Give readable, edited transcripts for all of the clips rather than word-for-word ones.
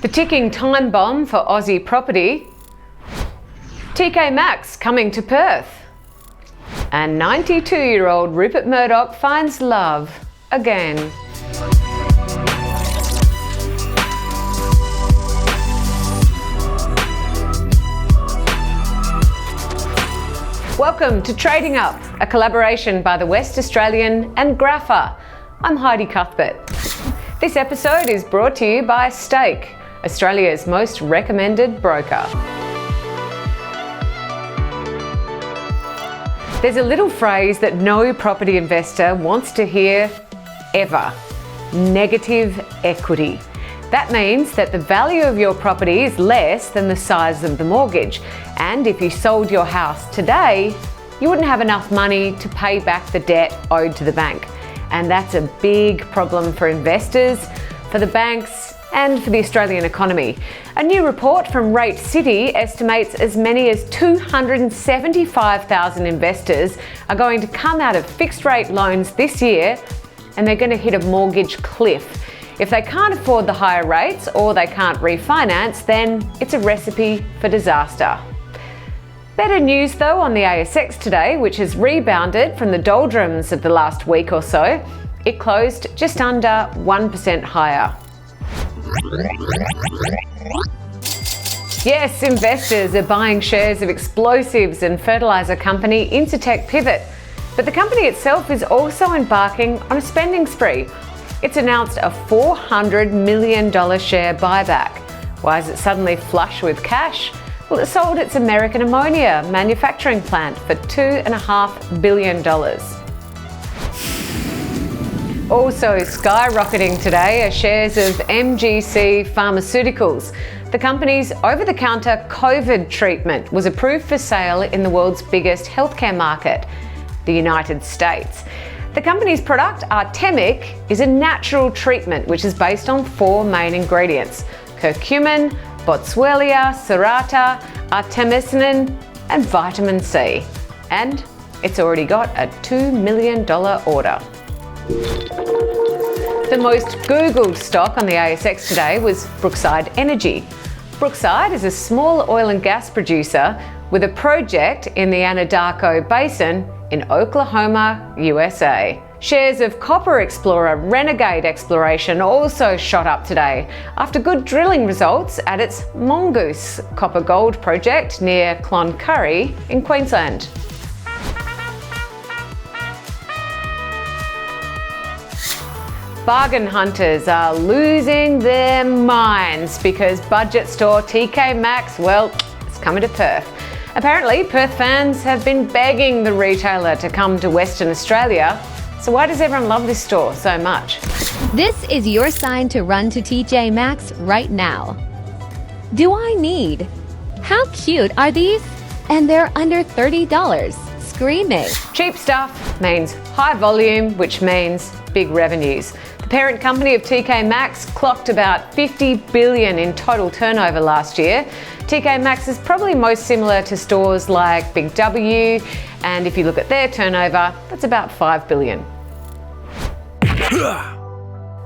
The ticking time bomb for Aussie property. TK Maxx coming to Perth. And 92-year-old Rupert Murdoch finds love again. Welcome to Trading Up, a collaboration by the West Australian and Grapher. I'm Heidi Cuthbert. This episode is brought to you by Stake, Australia's most recommended broker. There's a little phrase that no property investor wants to hear ever: negative equity. That means that the value of your property is less than the size of the mortgage. And if you sold your house today, you wouldn't have enough money to pay back the debt owed to the bank. And that's a big problem for investors, for the banks, and for the Australian economy. A new report from Rate City estimates as many as 275,000 investors are going to come out of fixed rate loans this year, and they're going to hit a mortgage cliff. If they can't afford the higher rates or they can't refinance, then it's a recipe for disaster. Better news though on the ASX today, which has rebounded from the doldrums of the last week or so. It closed just under 1% higher. Yes, investors are buying shares of explosives and fertiliser company Intertech Pivot, but the company itself is also embarking on a spending spree. It's announced a $400 million share buyback. Why is it suddenly flush with cash? Well, it sold its American ammonia manufacturing plant for $2.5 billion. Also skyrocketing today are shares of MGC Pharmaceuticals. The company's over-the-counter COVID treatment was approved for sale in the world's biggest healthcare market, the United States. The company's product, Artemic, is a natural treatment which is based on 4 main ingredients: curcumin, boswellia serrata, artemisinin, and vitamin C. And it's already got a $2 million order. The most Googled stock on the ASX today was Brookside Energy. Brookside is a small oil and gas producer with a project in the Anadarko Basin in Oklahoma, USA. Shares of copper explorer Renegade Exploration also shot up today after good drilling results at its Mongoose copper gold project near Cloncurry in Queensland. Bargain hunters are losing their minds because budget store TK Maxx, well, it's coming to Perth. Apparently, Perth fans have been begging the retailer to come to Western Australia. So why does everyone love this store so much? This is your sign to run to TK Maxx right now. Do I need? How cute are these? And they're under $30. Screaming. Cheap stuff means high volume, which means big revenues. The parent company of TK Maxx clocked about $50 billion in total turnover last year. TK Maxx is probably most similar to stores like Big W, and if you look at their turnover, that's about $5 billion.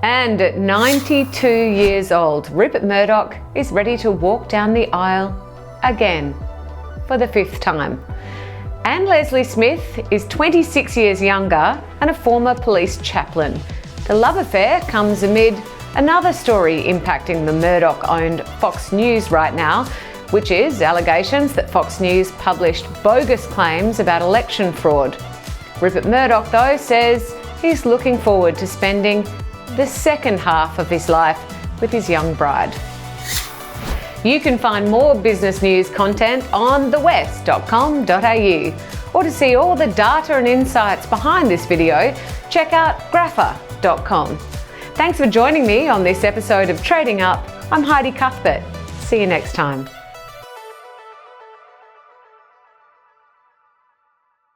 And at 92 years old, Rupert Murdoch is ready to walk down the aisle again for the 5th time. And Leslie Smith is 26 years younger and a former police chaplain. The love affair comes amid another story impacting the Murdoch-owned Fox News right now, which is allegations that Fox News published bogus claims about election fraud. Rupert Murdoch, though, says he's looking forward to spending the second half of his life with his young bride. You can find more business news content on thewest.com.au. Or to see all the data and insights behind this video, check out grapher.com. Thanks for joining me on this episode of Trading Up. I'm Heidi Cuthbert. See you next time.